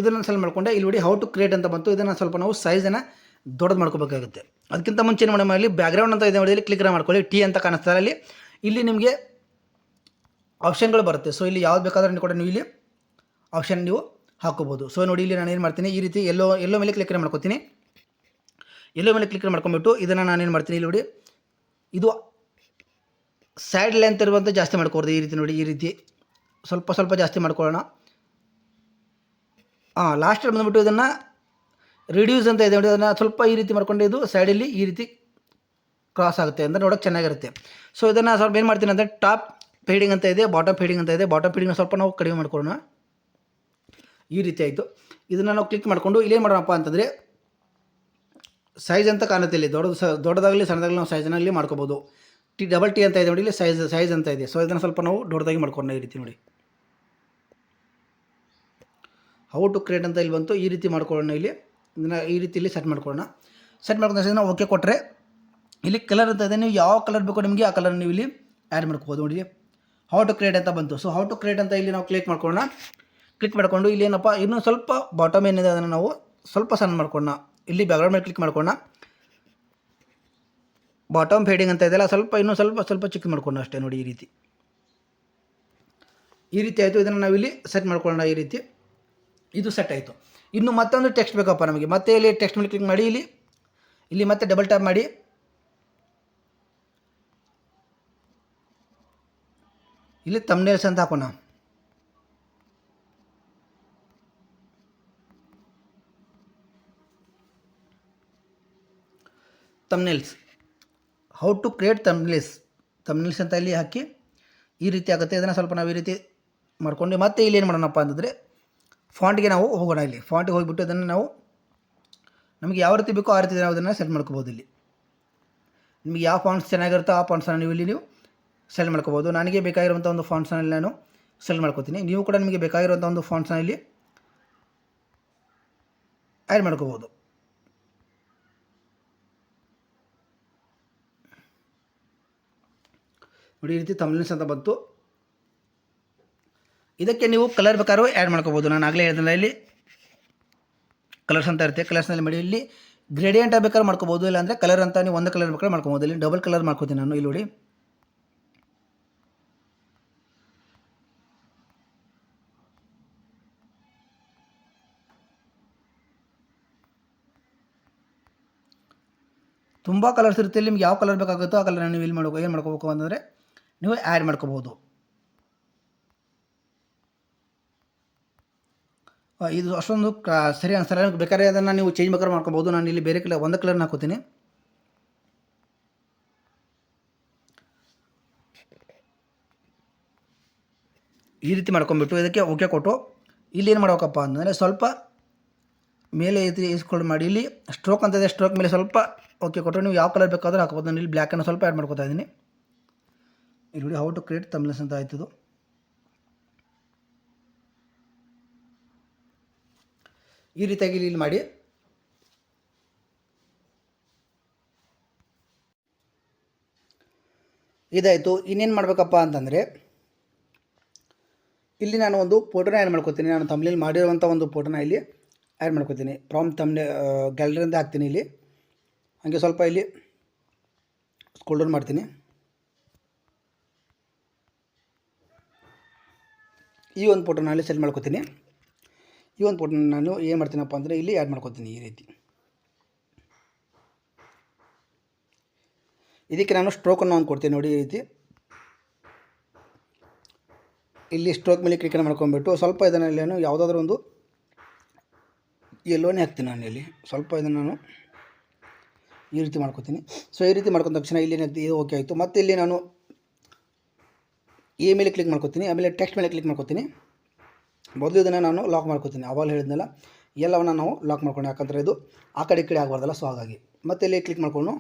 ಇದನ್ನು ಸೆಲೆಕ್ಟ್ ಮಾಡಿಕೊಂಡೆ. ಇಲ್ಲಿ ನೋಡಿ ಹೌ ಟು ಕ್ರಿಯೇಟ್ ಅಂತ ಬಂತು. ಇದನ್ನು ಸ್ವಲ್ಪ ನಾವು ಸೈಜನ್ನು ದೊಡ್ಡದು ಮಾಡ್ಕೋಬೇಕಾಗುತ್ತೆ. ಅದಕ್ಕಿಂತ ಮುಂಚೆ ಏನು ಮಾಡಿ, ಇಲ್ಲಿ ಬ್ಯಾಕ್ಗ್ರೌಂಡ್ ಅಂತ ಇದೆ ನೋಡಿ, ಇಲ್ಲಿ ಕ್ಲಿಕ್ ಮಾಡ್ಕೊಳ್ಳಿ. ಟಿ ಅಂತ ಕಾಣಿಸ್ತಾರೆ ಇಲ್ಲಿ ನಿಮಗೆ ಆಪ್ಷನ್ಗಳು ಬರುತ್ತೆ. ಸೊ ಇಲ್ಲಿ ಯಾವ್ದು ಬೇಕಾದ್ರೆ ಕೂಡ ನೀವು ಇಲ್ಲಿ ಆಪ್ಷನ್ ನೀವು ಹಾಕೋಬೋದು. ಸೊ ನೋಡಿ ಇಲ್ಲಿ ನಾನು ಏನು ಮಾಡ್ತೀನಿ, ಈ ರೀತಿ ಎಲ್ಲೋ ಮೇಲೆ ಕ್ಲಿಕ್ ಮಾಡ್ಕೊತೀನಿ. ಎಲ್ಲೋ ಮೇಲೆ ಕ್ಲಿಕ್ ಮಾಡ್ಕೊಂಬಿಟ್ಟು ಇದನ್ನು ನಾನೇನು ಮಾಡ್ತೀನಿ, ಇಲ್ಲಿ ನೋಡಿ ಇದು ಸೈಡ್ ಲೆಂತ್ ಇರುವಂಥ ಜಾಸ್ತಿ ಮಾಡ್ಕೊಡ್ದು. ಈ ರೀತಿ ನೋಡಿ, ಈ ರೀತಿ ಸ್ವಲ್ಪ ಜಾಸ್ತಿ ಮಾಡ್ಕೊಳ್ಳೋಣ. ಲಾಸ್ಟಲ್ಲಿ ಬಂದುಬಿಟ್ಟು ಇದನ್ನು ರಿಡ್ಯೂಸ್ ಅಂತ ಇದೆ ನೋಡಿ, ಅದನ್ನು ಸ್ವಲ್ಪ ಈ ರೀತಿ ಮಾಡ್ಕೊಂಡು ಇದು ಸೈಡಲ್ಲಿ ಈ ರೀತಿ ಕ್ರಾಸ್ ಆಗುತ್ತೆ ಅಂದರೆ ನೋಡೋಕ್ಕೆ ಚೆನ್ನಾಗಿರುತ್ತೆ. ಸೊ ಇದನ್ನು ಸ್ವಲ್ಪ ಏನು ಮಾಡ್ತೀನಿ ಅಂದರೆ ಟಾಪ್ ಫೇಡಿಂಗ್ ಅಂತ ಇದೆ, ಬಾಟಮ್ ಫೇಡಿಂಗ್ ಅಂತ ಇದೆ. ಬಾಟಮ್ ಫೇಡಿಂಗ್ನ ಸ್ವಲ್ಪ ನಾವು ಕಡಿಮೆ ಮಾಡ್ಕೊಳ್ಳೋಣ. ಈ ರೀತಿ ಆಯಿತು. ಇದನ್ನು ನಾವು ಕ್ಲಿಕ್ ಮಾಡಿಕೊಂಡು ಇಲ್ಲೇನು ಮಾಡೋಣಪ್ಪ ಅಂತಂದರೆ ಸೈಜ್ ಅಂತ ಕಾಣುತ್ತೆ. ಇಲ್ಲಿ ದೊಡ್ಡದಾಗಲಿ ಸಣ್ಣದಾಗಲಿ ನಾವು ಸೈಜನ್ನು ಇಲ್ಲಿ ಮಾಡ್ಕೋಬೋದು. ಡಬಲ್ ಟಿ ಅಂತ ಇದೆ ನೋಡಿ, ಇಲ್ಲಿ ಸೈಜ್ ಅಂತ ಇದೆ. ಸೊ ಇದನ್ನು ಸ್ವಲ್ಪ ನಾವು ದೊಡ್ಡದಾಗಿ ಮಾಡ್ಕೊಂಡು ಈ ರೀತಿ ನೋಡಿ, ಹೌ ಟು ಕ್ರಿಯೇಟ್ ಅಂತ ಇಲ್ಲಿ ಬಂತು. ಈ ರೀತಿ ಮಾಡ್ಕೊಳ್ಳೋಣ. ಇಲ್ಲಿ ಇದನ್ನು ಈ ರೀತಿ ಇಲ್ಲಿ ಸೆಟ್ ಮಾಡ್ಕೊಳ್ಳೋಣ. ಸೆಟ್ ಮಾಡ್ಕೊಂಡು ನಾವು ಓಕೆ ಕೊಟ್ಟರೆ ಇಲ್ಲಿ ಕಲರ್ ಅಂತ ಇದೆ. ನೀವು ಯಾವ ಕಲರ್ ಬೇಕೋ ನಿಮಗೆ ಆ ಕಲರ್ ನೀವು ಇಲ್ಲಿ ಆ್ಯಡ್ ಮಾಡ್ಕೋಬೋದು. ನೋಡಿ ಹೌ ಟು ಕ್ರಿಯೇಟ್ ಅಂತ ಬಂತು. ಸೊ ಹೌ ಟು ಕ್ರಿಯೇಟ್ ಅಂತ ಇಲ್ಲಿ ನಾವು ಕ್ಲಿಕ್ ಮಾಡ್ಕೊಳ್ಳೋಣ. ಕ್ಲಿಕ್ ಮಾಡಿಕೊಂಡು ಇಲ್ಲಿ ಏನಪ್ಪ ಇನ್ನೂ ಸ್ವಲ್ಪ ಬಾಟಮ್ ಏನಿದೆ ಅದನ್ನು ನಾವು ಸ್ವಲ್ಪ ಸಣ್ಣ ಮಾಡ್ಕೊಳ್ಳೋಣ. ಇಲ್ಲಿ ಬ್ಯಾಕ್ಗ್ರೌಂಡ್ ಮೇಲೆ ಕ್ಲಿಕ್ ಮಾಡ್ಕೊಳ್ಳೋಣ. ಬಾಟಮ್ ಫೇಡಿಂಗ್ ಅಂತ ಇದೆಯಲ್ಲ, ಇನ್ನೂ ಸ್ವಲ್ಪ ಚಿಕ್ಕ ಮಾಡ್ಕೊಳ್ಳೋಣ ಅಷ್ಟೇ. ನೋಡಿ ಈ ರೀತಿ ಆಯಿತು. ಇದನ್ನು ನಾವಿಲ್ಲಿ ಸೆಟ್ ಮಾಡ್ಕೊಳ್ಳೋಣ. ಈ ರೀತಿ ಇದು ಸೆಟ್ ಆಯಿತು. ಇನ್ನು ಮತ್ತೊಂದು ಟೆಕ್ಸ್ಟ್ ಬೇಕಪ್ಪ ನಮಗೆ. ಮತ್ತೆ ಇಲ್ಲಿ ಟೆಕ್ಸ್ಟ್ ಮೇಲೆ ಕ್ಲಿಕ್ ಮಾಡಿ ಇಲ್ಲಿ ಮತ್ತೆ ಡಬಲ್ ಟ್ಯಾಪ್ ಮಾಡಿ ಇಲ್ಲಿ ಥಂಬ್ನೇಲ್ಸ್ ಅಂತ ಹಾಕೋಣ. Thumbnails, how to create thumbnails ಅಂತ ಇಲ್ಲಿ ಹಾಕಿ ಈ ರೀತಿ ಆಗುತ್ತೆ. ಇದನ್ನು ಸ್ವಲ್ಪ ನಾವು ಈ ರೀತಿ ಮಾಡ್ಕೊಂಡು ಮತ್ತೆ ಇಲ್ಲಿ ಏನು ಮಾಡೋಣಪ್ಪ ಅಂತಂದರೆ ಫಾಂಟ್ಗೆ ನಾವು ಹೋಗೋಣ. ಇಲ್ಲಿ ಫಾಂಟಿಗೆ ಹೋಗಿಬಿಟ್ಟು ಅದನ್ನು ನಾವು ನಮಗೆ ಯಾವ ರೀತಿ ಬೇಕೋ ಆ ರೀತಿ ನಾವು ಅದನ್ನು ಸೆಲೆಕ್ಟ್ ಮಾಡ್ಕೋಬೋದು. ಇಲ್ಲಿ ನಿಮಗೆ ಯಾವ ಫಾಂಟ್ಸ್ ಚೆನ್ನಾಗಿರುತ್ತೋ ಆ ಫಾಂಟ್ಸನ್ನು ನೀವು ಸೆಲೆಕ್ಟ್ ಮಾಡ್ಕೋಬೋದು. ನನಗೆ ಬೇಕಾಗಿರುವಂಥ ಒಂದು ಫಾಂಟ್ಸನ್ನು ನಾನು ಸೆಲೆಕ್ಟ್ ಮಾಡ್ಕೋತೀನಿ. ನೀವು ಕೂಡ ನಿಮಗೆ ಬೇಕಾಗಿರುವಂಥ ಒಂದು ಫಾಂಟ್ಸನ್ನು ಇಲ್ಲಿ ಆ್ಯಡ್ ಮಾಡ್ಕೋಬೋದು. ನೋಡಿ, ಈ ರೀತಿ ಥಂಬ್ನೇಲ್ಸ್ ಅಂತ ಬಂತು. ಇದಕ್ಕೆ ನೀವು ಕಲರ್ ಬೇಕಾದ್ರೂ ಆ್ಯಡ್ ಮಾಡ್ಕೋಬೋದು. ನಾನು ಆಗಲೇ ಹೇಳಿದ್ನಲ್ಲ, ಇಲ್ಲಿ ಕಲರ್ಸ್ ಅಂತ ಇರುತ್ತೆ. ಕಲರ್ಸ್ನಲ್ಲಿ ಮಾಡಿ ಇಲ್ಲಿ ಗ್ರೇಡಿಯಂಟ್ ಬೇಕಾದ್ರೆ ಮಾಡ್ಕೋಬೋದು, ಇಲ್ಲಾಂದರೆ ಕಲರ್ ಅಂತ ನೀವು ಒಂದು ಕಲರ್ ಬೇಕಾದ್ರೆ ಮಾಡ್ಕೋಬೋದು. ಇಲ್ಲಿ ಡಬಲ್ ಕಲರ್ ಮಾಡ್ಕೋತೀನಿ ನಾನು. ಇಲ್ಲಿ ನೋಡಿ, ತುಂಬ ಕಲರ್ಸ್ ಇರುತ್ತೆ. ಇಲ್ಲಿ ನಿಮ್ಗೆ ಯಾವ ಕಲರ್ ಬೇಕಾಗುತ್ತೋ ಆ ಕಲರ್ ನೀವು ಇಲ್ಲಿ ಏನು ಮಾಡ್ಕೋಬೇಕು ಅಂತಂದರೆ ನೀವು ಆ್ಯಡ್ ಮಾಡ್ಕೋಬೋದು. ಇದು ಅಷ್ಟೊಂದು ಸರಿ ಅನಿಸಲ್ಲ. ಬೇಕಾದ್ರೆ ಅದನ್ನು ನೀವು ಚೇಂಜ್ ಬೇಕಾದ್ರೆ ಮಾಡ್ಕೋಬೋದು. ನಾನು ಇಲ್ಲಿ ಬೇರೆ ಕಲರ್ ಒಂದು ಕಲರ್ನ ಹಾಕೋತೀನಿ. ಈ ರೀತಿ ಮಾಡ್ಕೊಂಬಿಟ್ಟು ಇದಕ್ಕೆ ಓಕೆ ಕೊಟ್ಟು ಇಲ್ಲಿ ಏನು ಮಾಡ್ಬೇಕಪ್ಪ ಅಂತಂದರೆ ಸ್ವಲ್ಪ ಮೇಲೆ ಇಸ್ಕೊಂಡು ಮಾಡಿ ಇಲ್ಲಿ ಸ್ಟ್ರೋಕ್ ಅಂತಿದೆ. ಸ್ಟ್ರೋಕ್ ಮೇಲೆ ಸ್ವಲ್ಪ ಓಕೆ ಕೊಟ್ಟು ನೀವು ಯಾವ ಕಲರ್ ಬೇಕಾದರೂ ಹಾಕ್ಬೋದು. ನಾನು ಇಲ್ಲಿ ಬ್ಲ್ಯಾಕನ್ನು ಸ್ವಲ್ಪ ಆ್ಯಡ್ ಮಾಡ್ಕೊತಾ ಇದ್ದೀನಿ. ಇಲ್ಲಿ ನೋಡಿ, ಹೌ ಟು ಕ್ರಿಯೇಟ್ ಥಂಬ್ನೇಲ್ಸ್ ಅಂತ ಆಯ್ತದು. ಈ ರೀತಿಯಾಗಿ ಇಲ್ಲಿ ಮಾಡಿ ಇದಾಯಿತು. ಇನ್ನೇನು ಮಾಡಬೇಕಪ್ಪ ಅಂತಂದರೆ ಇಲ್ಲಿ ನಾನು ಒಂದು ಫೋಟೋನ ಆ್ಯಡ್ ಮಾಡ್ಕೊತೀನಿ. ನಾನು ಥಂಬ್ನೇಲ್ ಮಾಡಿರುವಂಥ ಒಂದು ಫೋಟೋನ ಇಲ್ಲಿ ಆ್ಯಡ್ ಮಾಡ್ಕೊತೀನಿ. ಗ್ಯಾಲರಿಯಿಂದ ಹಾಕ್ತೀನಿ. ಇಲ್ಲಿ ಹಾಗೆ ಸ್ವಲ್ಪ ಇಲ್ಲಿ ಸ್ಕ್ರೋಲ್ ಡೌನ್ ಮಾಡ್ತೀನಿ. ಈ ಒಂದು ಫೋಟೋನ ಅಲ್ಲಿ ಸೆಲೆಕ್ಟ್ ಮಾಡ್ಕೊತೀನಿ. ಈ ಒಂದು ಫೋಟೋನ ನಾನು ಏನು ಮಾಡ್ತೀನಪ್ಪ ಅಂದರೆ ಇಲ್ಲಿ ಆ್ಯಡ್ ಮಾಡ್ಕೊತೀನಿ. ಈ ರೀತಿ ಇದಕ್ಕೆ ನಾನು ಸ್ಟ್ರೋಕನ್ನು ಒಂದು ಕೊಡ್ತೀನಿ. ನೋಡಿ, ಈ ರೀತಿ ಇಲ್ಲಿ ಸ್ಟ್ರೋಕ್ ಮೇಲೆ ಕ್ಲಿಕ್ ಮಾಡ್ಕೊಂಡ್ಬಿಟ್ಟು ಸ್ವಲ್ಪ ಇದನ್ನು ನಾನು ಯಾವುದಾದ್ರೂ ಒಂದು ಎಲ್ಲೋನೇ ಹಾಕ್ತೀನಿ. ನಾನು ಇಲ್ಲಿ ಸ್ವಲ್ಪ ಇದನ್ನು ನಾನು ಈ ರೀತಿ ಮಾಡ್ಕೊತೀನಿ. ಸೊ ಈ ರೀತಿ ಮಾಡ್ಕೊಂಡ ತಕ್ಷಣ ಇಲ್ಲಿ ಇದು ಓಕೆ ಆಯಿತು. ಮತ್ತು ಇಲ್ಲಿ ನಾನು ಈ ಮೇಲೆ ಕ್ಲಿಕ್ ಮಾಡ್ಕೊತೀನಿ. ಆಮೇಲೆ ಟೆಕ್ಸ್ಟ್ ಮೇಲೆ ಕ್ಲಿಕ್ ಮಾಡ್ಕೊತೀನಿ. ಮೊದಲು ಇದನ್ನು ನಾನು ಲಾಕ್ ಮಾಡ್ಕೊತೀನಿ. ಅವಾಗ ಹೇಳಿದ್ನಲ್ಲ, ಎಲ್ಲವನ್ನು ನಾವು ಲಾಕ್ ಮಾಡ್ಕೊಂಡು, ಯಾಕಂದರೆ ಇದು ಆ ಕಡೆ ಈ ಕಡೆ ಆಗಬಾರ್ದಲ್ಲ. ಸೊ ಹಾಗಾಗಿ ಮತ್ತೆ ಇಲ್ಲಿ ಕ್ಲಿಕ್ ಮಾಡಿಕೊಂಡು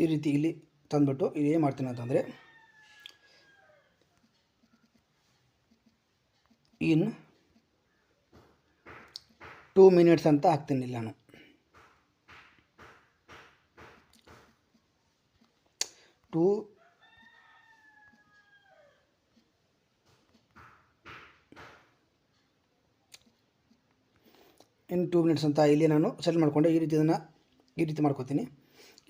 ಈ ರೀತಿ ಇಲ್ಲಿ ತಂದುಬಿಟ್ಟು ಇಲ್ಲಿ ಏನು ಮಾಡ್ತೀನಿ ಅಂತಂದರೆ ಇನ್ 2 ಮಿನಿಟ್ಸ್ ಅಂತ ಹಾಕ್ತೀನಿ. ಇಲ್ಲಿ ನಾನು 2 ಮಿನಿಟ್ಸ್ ಅಂತ ಇಲ್ಲಿ ನಾನು ಸೆಲೆಕ್ಟ್ ಮಾಡಿಕೊಂಡು ಈ ರೀತಿ ಇದನ್ನು ಈ ರೀತಿ ಮಾಡ್ಕೊತೀನಿ.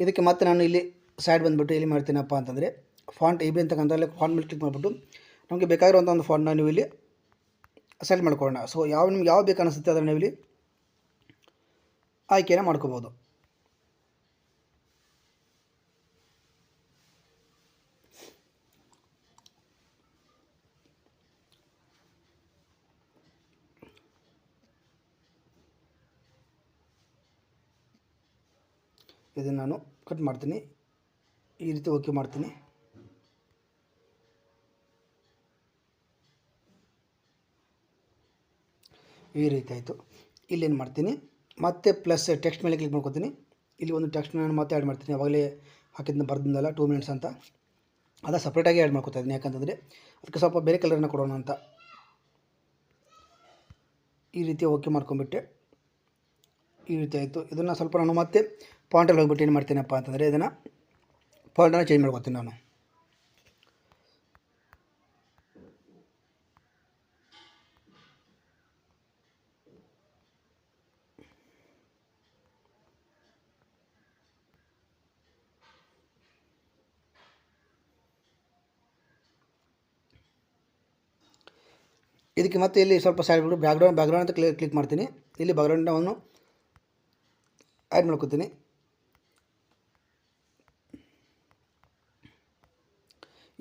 ಇದಕ್ಕೆ ಮತ್ತೆ ನಾನು ಇಲ್ಲಿ ಸೈಡ್ ಬಂದುಬಿಟ್ಟು ಇಲ್ಲಿ ಮಾಡ್ತೀನಪ್ಪ ಅಂತಂದರೆ ಫಾಂಟ್ AB ಅಂತಕ್ಕಂಥ ಫಾಂಟ್ ಮೇಲೆ ಕ್ಲಿಕ್ ಮಾಡಿಬಿಟ್ಟು ನಮಗೆ ಬೇಕಾಗಿರುವಂಥ ಒಂದು ಫಾಂಟ್ನ ನೀವು ಇಲ್ಲಿ ಸೆಲೆಕ್ಟ್ ಮಾಡ್ಕೊಳ್ಳೋಣ. ಸೊ ನಿಮ್ಗೆ ಯಾವ ಬೇಕು ಅನಿಸುತ್ತೆ ಅದನ್ನು ನೀವು ಇಲ್ಲಿ ಆಯ್ಕೆಯನ್ನು ಮಾಡ್ಕೋಬೋದು. ಇದನ್ನು ನಾನು ಕಟ್ ಮಾಡ್ತೀನಿ. ಈ ರೀತಿ ಓಕೆ ಮಾಡ್ತೀನಿ. ಈ ರೀತಿ ಆಯಿತು. ಇಲ್ಲೇನು ಮಾಡ್ತೀನಿ, ಮತ್ತೆ ಪ್ಲಸ್ ಟೆಕ್ಸ್ಟ್ ಮೇಲೆ ಕ್ಲಿಕ್ ಮಾಡ್ಕೊತೀನಿ. ಇಲ್ಲಿ ಒಂದು ಟೆಕ್ಸ್ಟ್ನ ನಾನು ಮತ್ತೆ ಆ್ಯಡ್ ಮಾಡ್ತೀನಿ. ಆವಾಗಲೇ ಹಾಕಿದ್ನ ಬರ್ದಿಂದಲ್ಲ 2 ಮಿನಿಟ್ಸ್ ಅಂತ, ಅದು ಸಪ್ರೇಟಾಗಿ ಆ್ಯಡ್ ಮಾಡ್ಕೊತಾ ಇದ್ದೀನಿ. ಯಾಕಂತಂದರೆ ಅದಕ್ಕೆ ಸ್ವಲ್ಪ ಬೇರೆ ಕಲರನ್ನು ಕೊಡೋಣ ಅಂತ. ಈ ರೀತಿ ಓಕೆ ಮಾಡ್ಕೊಂಬಿಟ್ಟೆ. ಈ ರೀತಿ ಆಯಿತು. ಇದನ್ನು ಸ್ವಲ್ಪ ನಾನು ಮತ್ತೆ ಫಾಂಟಲ್ಲಿ ಹೋಗ್ಬಿಟ್ಟು ಏನು ಮಾಡ್ತೀನಪ್ಪ ಅಂತಂದರೆ ಇದನ್ನು ಫಾಂಟನ್ನು ಚೇಂಜ್ ಮಾಡ್ಕೊತೀನಿ ನಾನು. ಇದಕ್ಕೆ ಮತ್ತೆ ಇಲ್ಲಿ ಸ್ವಲ್ಪ ಸೈಡ್ ಬಿಟ್ಟು ಬ್ಯಾಕ್ಗ್ರೌಂಡ್ ಅಂತ ಕ್ಲಿಕ್ ಮಾಡ್ತೀನಿ. ಇಲ್ಲಿ ಬ್ಯಾಕ್ಗ್ರೌಂಡನ್ನು ಆ್ಯಡ್ ಮಾಡ್ಕೊತೀನಿ.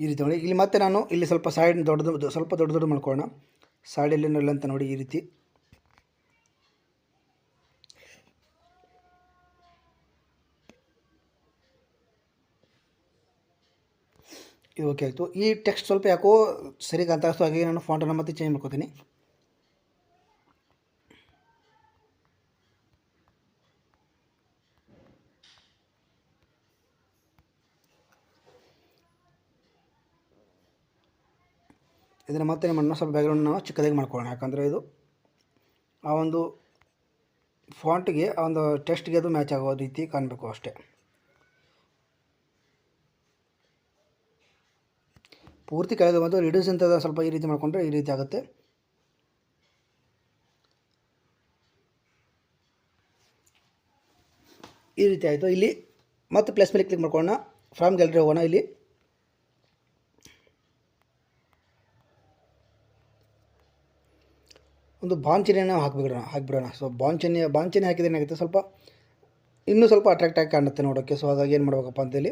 ಈ ರೀತಿ ನೋಡಿ. ಇಲ್ಲಿ ಮತ್ತೆ ನಾನು ಇಲ್ಲಿ ಸ್ವಲ್ಪ ಸೈಡ್ ಸ್ವಲ್ಪ ದೊಡ್ಡ ಮಾಡ್ಕೊಳ್ಳೋಣ. ಸೈಡಲ್ಲಿ ಇಲ್ಲ ಅಂತ ನೋಡಿ. ಈ ರೀತಿ ಇದು ಓಕೆ ಆಯಿತು. ಈ ಟೆಕ್ಸ್ಟ್ ಸ್ವಲ್ಪ ಯಾಕೋ ಸರಿ ಕಾಣ್ತಾ ಸೊ ಹಾಗಾಗಿ ನಾನು ಫಾಂಟನ್ನು ಮತ್ತೆ ಚೇಂಜ್ ಮಾಡ್ಕೋತೀನಿ. ಇದನ್ನು ಮತ್ತೆ ನಿಮ್ಮ ಸ್ವಲ್ಪ ಬ್ಯಾಕ್ಗ್ರೌಂಡ್ ನಾವು ಚಿಕ್ಕದಾಗಿ ಮಾಡ್ಕೊಳ್ಳೋಣ, ಯಾಕಂದರೆ ಇದು ಆ ಒಂದು ಫಾಂಟ್ಗೆ ಆ ಒಂದು ಟೆಕ್ಸ್ಟ್ಗೆ ಅದು ಮ್ಯಾಚ್ ಆಗೋ ರೀತಿ ಕಾಣಬೇಕು ಅಷ್ಟೇ. ಪೂರ್ತಿ ಕೆಳಗೆ ಬಂದು ರಿಡ್ಯೂಸ್ ಅಂತ ಸ್ವಲ್ಪ ಈ ರೀತಿ ಮಾಡಿಕೊಂಡ್ರೆ ಈ ರೀತಿ ಆಗುತ್ತೆ. ಈ ರೀತಿ ಆಯಿತು. ಇಲ್ಲಿ ಮತ್ತೆ ಪ್ಲಸ್ ಮೇಲೆ ಕ್ಲಿಕ್ ಮಾಡ್ಕೊಳ್ಳೋಣ, ಫ್ರಮ್ ಗ್ಯಾಲರಿ ಹೋಗೋಣ. ಇಲ್ಲಿ ಒಂದು ಬಾಂಚೆನೆಯನ್ನು ಹಾಕಿಬಿಡೋಣ. ಸೊ ಬಾಂಚೆನೆ ಹಾಕಿದ್ರೆ ಏನಾಗುತ್ತೆ, ಸ್ವಲ್ಪ ಇನ್ನೂ ಸ್ವಲ್ಪ ಅಟ್ರಾಕ್ಟ್ ಆಗಿ ಕಾಣುತ್ತೆ ನೋಡೋಕ್ಕೆ. ಸೊ ಹಾಗಾಗಿ ಏನು ಮಾಡಬೇಕಪ್ಪ ಅಂತೇಳಿ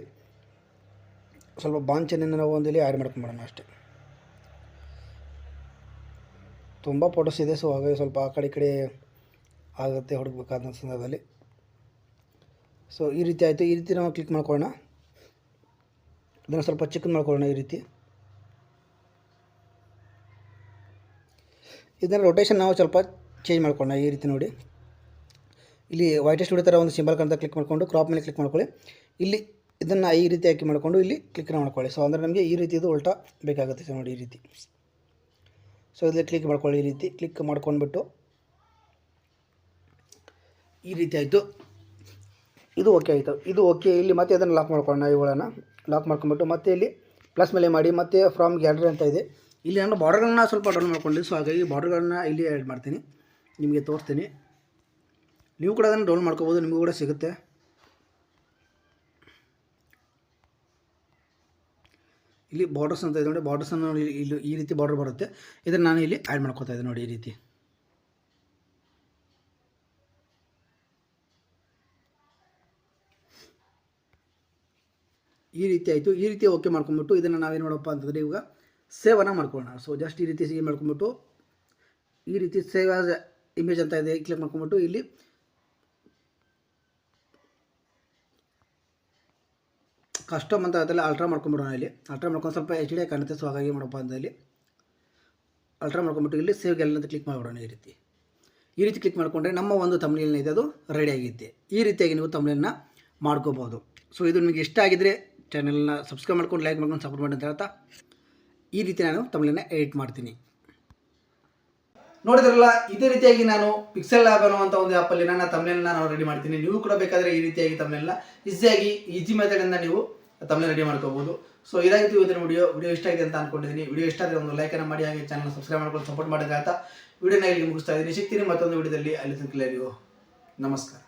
ಸ್ವಲ್ಪ ಬಾಂಚೆನೆಯನ್ನು ನಾವು ಒಂದಲ್ಲಿ ಆ್ಯಡ್ ಮಾಡ್ಕೊಂಬಿಡೋಣ ಅಷ್ಟೇ. ತುಂಬ ಫೋಟೋಸ್ ಇದೆ, ಸೊ ಹಾಗಾಗಿ ಸ್ವಲ್ಪ ಆ ಕಡೆ ಆಗುತ್ತೆ ಹುಡುಕಬೇಕಾದ ಸಂದರ್ಭದಲ್ಲಿ. ಸೊ ಈ ರೀತಿ ಆಯಿತು. ಈ ರೀತಿ ನಾವು ಕ್ಲಿಕ್ ಮಾಡ್ಕೊಳ್ಳೋಣ, ಇದನ್ನು ಸ್ವಲ್ಪ ಚಿಕ್ಕದು ಮಾಡ್ಕೊಳ್ಳೋಣ. ಈ ರೀತಿ ಇದನ್ನು ರೊಟೇಷನ್ ನಾವು ಸ್ವಲ್ಪ ಚೇಂಜ್ ಮಾಡ್ಕೊಳ್ಳೋಣ. ಈ ರೀತಿ ನೋಡಿ, ಇಲ್ಲಿ ವೈಟ್ ಸ್ಟುಡಿಯೋ ಥರ ಒಂದು ಸಿಂಬಲ್ ಅಂತ ಕ್ಲಿಕ್ ಮಾಡಿಕೊಂಡು ಕ್ರಾಪ್ ಮೇಲೆ ಕ್ಲಿಕ್ ಮಾಡ್ಕೊಳ್ಳಿ. ಇಲ್ಲಿ ಇದನ್ನು ಈ ರೀತಿ ಹಾಕಿ ಮಾಡಿಕೊಂಡು ಇಲ್ಲಿ ಕ್ಲಿಕ್ ಮಾಡ್ಕೊಳ್ಳಿ. ಸೊ ಅಂದರೆ ನಮಗೆ ಈ ರೀತಿ ಇದು ಉಲ್ಟಾ ಬೇಕಾಗುತ್ತೆ. ಸೊ ನೋಡಿ ಈ ರೀತಿ. ಸೊ ಇಲ್ಲಿ ಕ್ಲಿಕ್ ಮಾಡ್ಕೊಳ್ಳಿ. ಈ ರೀತಿ ಕ್ಲಿಕ್ ಮಾಡ್ಕೊಂಡ್ಬಿಟ್ಟು ಈ ರೀತಿ ಆಯಿತು. ಇದು ಓಕೆ ಆಯಿತು. ಇದು ಓಕೆ. ಇಲ್ಲಿ ಮತ್ತೆ ಅದನ್ನು ಲಾಕ್ ಮಾಡ್ಕೊಳ್ಳೋಣ. ಇವುಗಳನ್ನು ಲಾಕ್ ಮಾಡ್ಕೊಂಡ್ಬಿಟ್ಟು ಮತ್ತೆ ಇಲ್ಲಿ ಪ್ಲಸ್ ಮೇಲೆ ಮಾಡಿ ಮತ್ತೆ ಫ್ರಮ್ ಗ್ಯಾಲರಿ ಅಂತ ಇದೆ. ಇಲ್ಲಿ ನಾನು ಬಾರ್ಡರ್ಗಳನ್ನ ಸ್ವಲ್ಪ ಡೌನ್ ಮಾಡ್ಕೊಂಡಿದ್ದೆ, ಸೊ ಹಾಗಾಗಿ ಬಾರ್ಡರ್ಗಳನ್ನ ಇಲ್ಲಿ ಆ್ಯಡ್ ಮಾಡ್ತೀನಿ, ನಿಮಗೆ ತೋರಿಸ್ತೀನಿ. ನೀವು ಕೂಡ ಅದನ್ನು ಡೌನ್ ಮಾಡ್ಕೋಬೋದು, ನಿಮಗೂ ಕೂಡ ಸಿಗುತ್ತೆ. ಇಲ್ಲಿ ಬಾರ್ಡರ್ಸ್ ಅಂತ ಇದೆ ನೋಡಿ, ಬಾರ್ಡರ್ಸನ್ನು ಇಲ್ಲಿ ಈ ರೀತಿ ಬಾರ್ಡರ್ ಬರುತ್ತೆ. ಇದನ್ನು ನಾನು ಇಲ್ಲಿ ಆ್ಯಡ್ ಮಾಡ್ಕೊತಾ ಇದ್ದೆ ನೋಡಿ. ಈ ರೀತಿ ಆಯಿತು. ಈ ರೀತಿ ಓಕೆ ಮಾಡ್ಕೊಂಬಿಟ್ಟು ಇದನ್ನು ನಾವೇನು ಮಾಡಪ್ಪ ಅಂತಂದರೆ ಇವಾಗ ಸೇವನ್ನು ಮಾಡ್ಕೊಳ್ಳೋಣ. ಸೊ ಜಸ್ಟ್ ಈ ರೀತಿ ಸೇವ್ ಮಾಡ್ಕೊಂಬಿಟ್ಟು ಈ ರೀತಿ ಸೇವ್ ಆಸ್ ಇಮೇಜ್ ಅಂತ ಇದೆ, ಕ್ಲಿಕ್ ಮಾಡ್ಕೊಂಬಿಟ್ಟು ಇಲ್ಲಿ ಕಸ್ಟಮ್ ಅಂತ ಅದೆಲ್ಲ ಅಲ್ಟ್ರಾ ಮಾಡ್ಕೊಂಬಿಡೋಣ. ಇಲ್ಲಿ ಅಲ್ಟ್ರಾ ಮಾಡ್ಕೊಂಡು ಸ್ವಲ್ಪ HD ಕಾಣುತ್ತೆ. ಸೊ ಹಾಗಾಗಿ ಮಾಡಪ್ಪ ಅಂತ ಇಲ್ಲಿ ಅಲ್ಟ್ರಾ ಮಾಡ್ಕೊಂಬಿಟ್ಟು ಇಲ್ಲಿ ಸೇವ್ ಗ್ಯಾಲರಿ ಅಂತ ಕ್ಲಿಕ್ ಮಾಡಿಬಿಡೋಣ. ಈ ರೀತಿ ಕ್ಲಿಕ್ ಮಾಡಿಕೊಂಡ್ರೆ ನಮ್ಮ ಒಂದು ತಮಿಳಿನ ಇದೆ ಅದು ರೆಡಿ ಆಗಿರುತ್ತೆ. ಈ ರೀತಿಯಾಗಿ ನೀವು ತಮಿಳನ್ನ ಮಾಡ್ಕೋಬೋದು. ಸೊ ಇದು ನಿಮಗೆ ಇಷ್ಟ ಆಗಿದ್ದರೆ ಚಾನಲ್ನ ಸಬ್ಸ್ಕ್ರೈಬ್ ಮಾಡ್ಕೊಂಡು ಲೈಕ್ ಮಾಡ್ಕೊಂಡು ಸಪೋರ್ಟ್ ಮಾಡಿ ಅಂತ ಹೇಳ್ತಾ ಈ ರೀತಿ ನಾನು ತಮಿಳನ್ನ ಎಡಿಟ್ ಮಾಡ್ತೀನಿ. ನೋಡಿದ್ರಲ್ಲ, ಇದೇ ರೀತಿಯಾಗಿ ನಾನು ಪಿಕ್ಸೆಲ್ ಲ್ಯಾಬ್ ಅನ್ನುವಂಥ ಒಂದು ಆ್ಯಪಲ್ಲಿ ನನ್ನ ತಮಿಳನ್ನ ನಾನು ರೆಡಿ ಮಾಡ್ತೀನಿ. ನೀವು ಕೂಡ ಬೇಕಾದರೆ ಈ ರೀತಿಯಾಗಿ ತಮಿಳನ್ನ ಈಸಿ ಮೆಥಡಿಂದ ನೀವು ತಮಿಳನ್ನ ರೆಡಿ ಮಾಡ್ಕೋಬೋದು. ಸೊ ಇದಾಗಿತ್ತು ಇವತ್ತಿನ ವಿಡಿಯೋ ಇಷ್ಟ ಆಗಿದೆ ಅಂತ ಅಂದ್ಕೊಂಡಿದ್ದೀನಿ. ವಿಡಿಯೋ ಇಷ್ಟ ಆದರೆ ಒಂದು ಲೈಕನ್ನು ಮಾಡಿ, ಹಾಗೆ ಚಾನಲ್ ಸಬ್ಸ್ಕ್ರೈಬ್ ಮಾಡ್ಕೊಂಡು ಸಪೋರ್ಟ್ ಮಾಡಿದ ಅಂತ ವಿಡಿಯೋನ ಇಲ್ಲಿ ಮುಗಿಸ್ತಾ ಇದ್ದೀನಿ. ಸಿಗ್ತೀನಿ ಮತ್ತೊಂದು ವಿಡಿಯೋದಲ್ಲಿ. ಅಲ್ಲಿ ತನಕ ನಮಸ್ಕಾರ.